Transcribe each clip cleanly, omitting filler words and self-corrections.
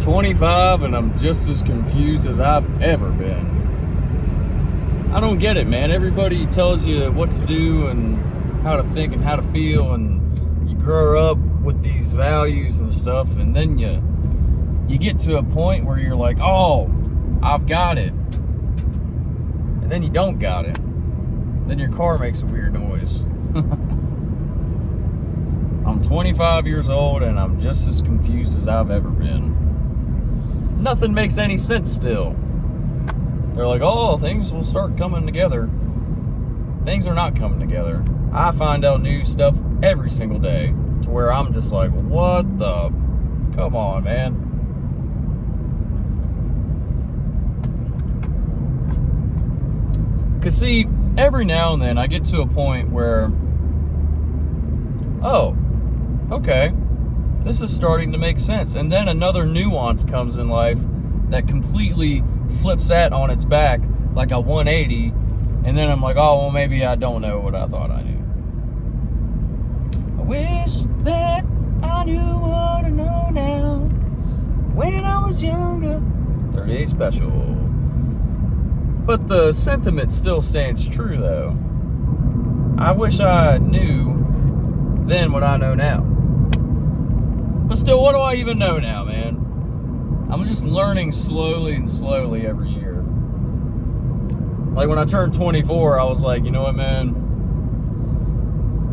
25 and I'm just as confused as I've ever been. I don't get it, man. Everybody tells you what to do and how to think and how to feel, and you grow up with these values and stuff, and then you get to a point where you're like, oh, I've got it. And then you don't got it. Then your car makes a weird noise. I'm 25 years old and I'm just as confused as I've ever been. Nothing makes any sense still. They're like, oh, things will start coming together. Things are not coming together. I find out new stuff every single day to where I'm just like, what the? Come on, man. Because, see, every now and then I get to a point where, oh, okay, this is starting to make sense. And then another nuance comes in life that completely flips that on its back like a 180. And then I'm like, oh, well, maybe I don't know what I thought I knew. I wish that I knew what I know now when I was younger. 38 special. But the sentiment still stands true, though. I wish I knew then what I know now. But still, what do I even know now, man? I'm just learning slowly and slowly every year. Like when I turned 24, I was like, you know what, man?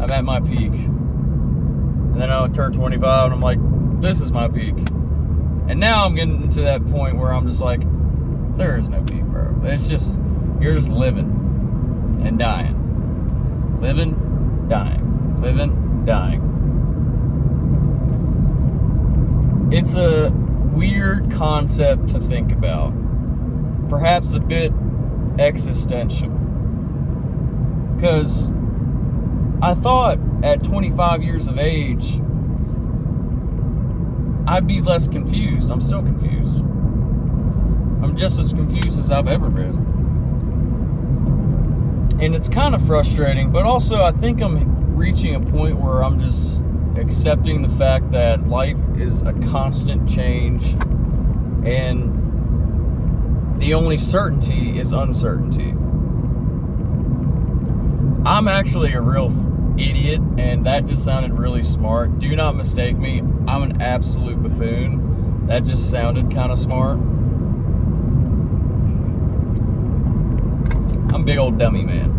I'm at my peak. And then I turned 25 and I'm like, this is my peak. And now I'm getting to that point where I'm just like, there is no peak, bro. It's just, you're just living and dying. Living, dying. Living, dying. It's a weird concept to think about. Perhaps a bit existential. Because I thought at 25 years of age, I'd be less confused. I'm still confused. I'm just as confused as I've ever been. And it's kind of frustrating, but also I think I'm reaching a point where I'm just accepting the fact that life is a constant change and the only certainty is uncertainty. I'm actually a real idiot, and that just sounded really smart. Do not mistake me. I'm an absolute buffoon. That just sounded kind of smart. I'm a big old dummy, man.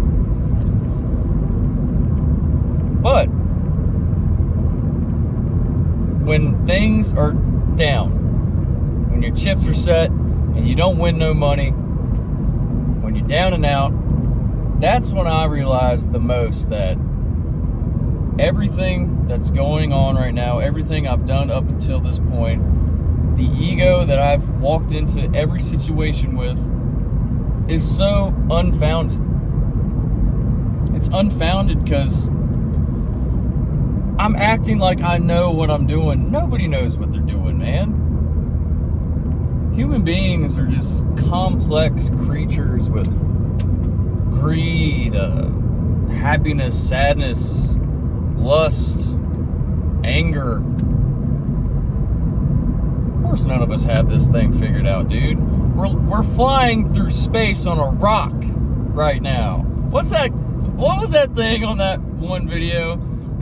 But when things are down, when your chips are set and you don't win no money, when you're down and out, that's when I realize the most that everything that's going on right now, everything I've done up until this point, the ego that I've walked into every situation with is so unfounded. It's unfounded because I'm acting like I know what I'm doing. Nobody knows what they're doing, man. Human beings are just complex creatures with greed, happiness, sadness, lust, anger. Of course none of us have this thing figured out, dude. We're flying through space on a rock right now. What was that thing on that one video?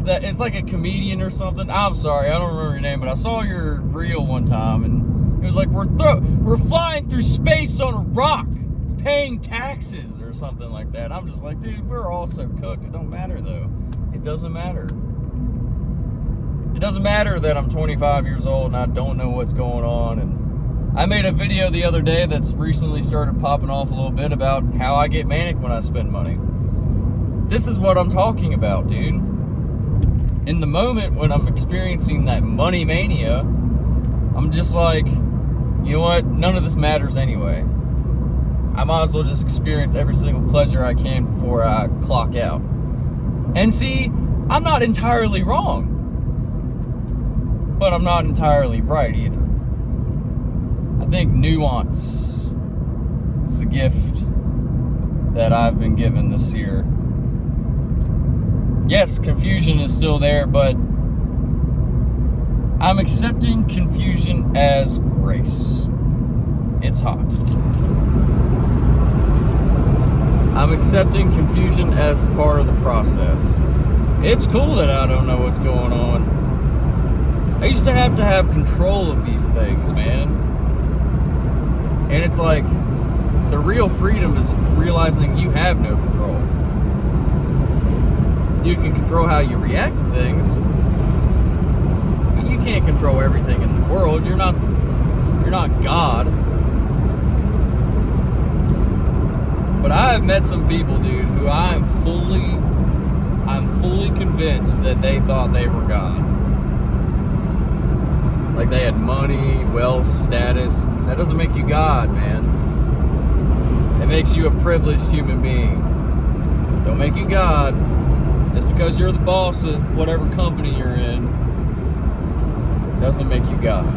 That it's like a comedian or something. I'm sorry, I don't remember your name, but I saw your reel one time, and it was like we're flying through space on a rock, paying taxes or something like that. I'm just like, dude, we're all so cooked. It don't matter though. It doesn't matter. It doesn't matter that I'm 25 years old and I don't know what's going on. And I made a video the other day that's recently started popping off a little bit about how I get manic when I spend money. This is what I'm talking about, dude. In the moment when I'm experiencing that money mania, I'm just like, you know what? None of this matters anyway. I might as well just experience every single pleasure I can before I clock out. And see, I'm not entirely wrong, but I'm not entirely right either. I think nuance is the gift that I've been given this year. Yes, confusion is still there, but I'm accepting confusion as grace. It's hot. I'm accepting confusion as part of the process. It's cool that I don't know what's going on. I used to have control of these things, man. And it's like, the real freedom is realizing you have no control. You can control how you react to things, but you can't control everything in the world. You're not God. But I have met some people, dude, who I'm fully convinced that they thought they were God. Like they had money, wealth, status. That doesn't make you God, man. It makes you a privileged human being. Don't make you God. Just because you're the boss of whatever company you're in doesn't make you God.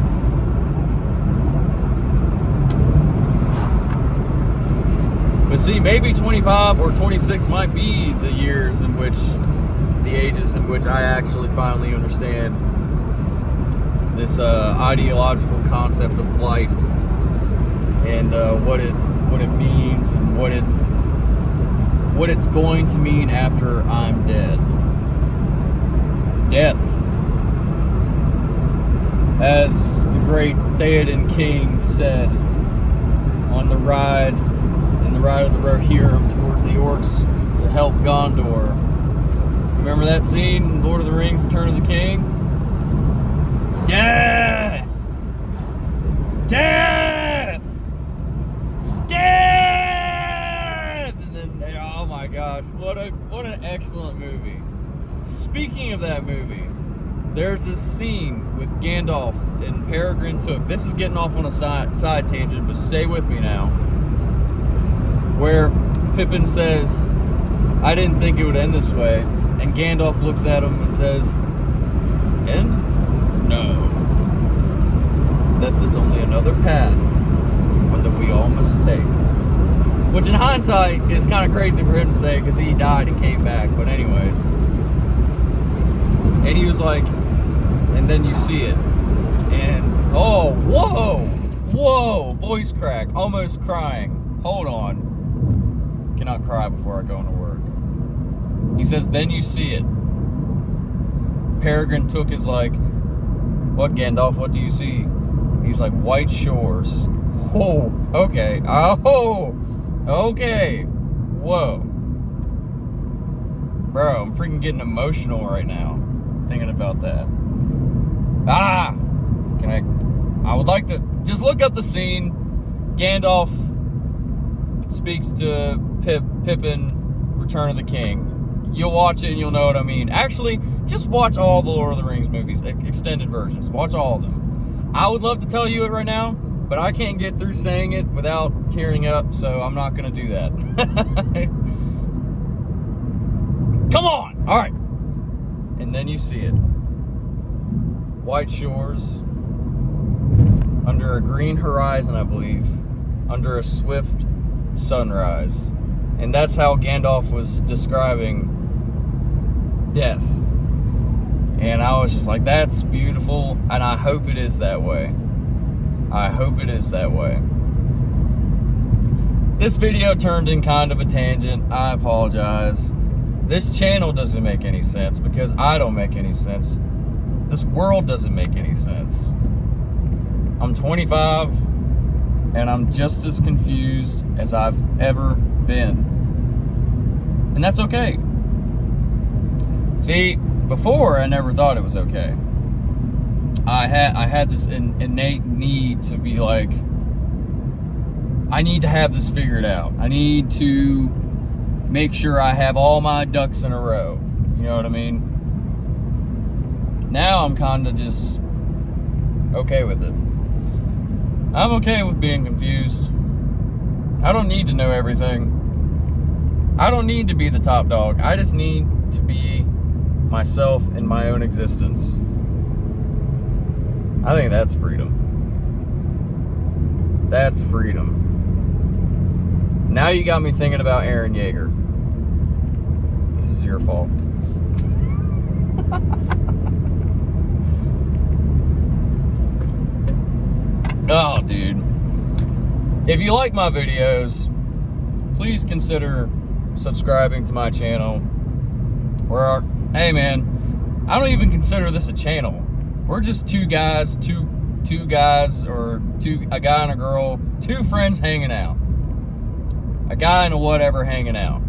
But see, maybe 25 or 26 might be the years in which, the ages in which I actually finally understand this ideological concept of life and what it means and what it's going to mean after I'm dead. Death. As the great Theoden King said on the ride of the Rohirrim towards the orcs to help Gondor. Remember that scene in Lord of the Rings, Return of the King? Death! Death! Death! And then, oh my gosh, what an excellent movie. Speaking of that movie, there's this scene with Gandalf and Peregrine Took. This is getting off on a side tangent, but stay with me now. Where Pippin says, I didn't think it would end this way. And Gandalf looks at him and says, end? No. Death is only another path, one that we all must take. Which in hindsight is kind of crazy for him to say because he died and came back. But anyways. And he was like, and then you see it. And, oh, whoa, voice crack, almost crying. Hold on. Cannot cry before I go into work. He says, then you see it. Peregrine Took is like, what, Gandalf, what do you see? He's like, white shores. Oh, okay. Oh, okay. Whoa. Bro, I'm freaking getting emotional right now thinking about that. I would like to just look up the scene. Gandalf speaks to Pippin, Return of the King. You'll watch it and you'll know what I mean. Actually, just watch all the Lord of the Rings movies, extended versions. Watch all of them. I would love to tell you it right now, but I can't get through saying it without tearing up, so I'm not going to do that. Come on! All right. And then you see it. White shores, under a green horizon, I believe, under a swift sunrise. And that's how Gandalf was describing death. And I was just like, that's beautiful, and I hope it is that way. I hope it is that way. This video turned in kind of a tangent. I apologize. This channel doesn't make any sense because I don't make any sense. This world doesn't make any sense. I'm 25 and I'm just as confused as I've ever been. And that's okay. See, before I never thought it was okay. I had this innate need to be like, I need to have this figured out. I need to make sure I have all my ducks in a row. You know what I mean? Now I'm kind of just okay with it. I'm okay with being confused. I don't need to know everything. I don't need to be the top dog. I just need to be myself in my own existence. I think that's freedom. That's freedom. Now you got me thinking about Eren Yeager. This is your fault. Oh, dude. If you like my videos, please consider subscribing to my channel. Hey man, I don't even consider this a channel. We're just two guys, a guy and a girl, two friends hanging out. A guy and a whatever hanging out.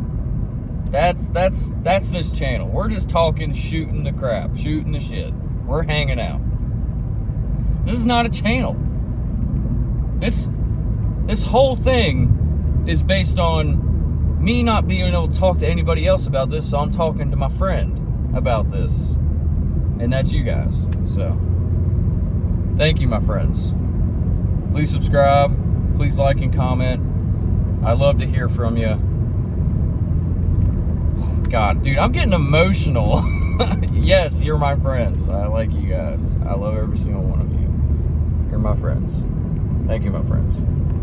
That's this channel. We're just talking, shooting the crap, shooting the shit. We're hanging out. This is not a channel. This whole thing is based on me not being able to talk to anybody else about this, so I'm talking to my friend about this. And that's you guys. So, thank you, my friends. Please subscribe. Please like and comment. I love to hear from you. God, dude, I'm getting emotional. Yes, you're my friends. I like you guys. I love every single one of you. You're my friends. Thank you, my friends.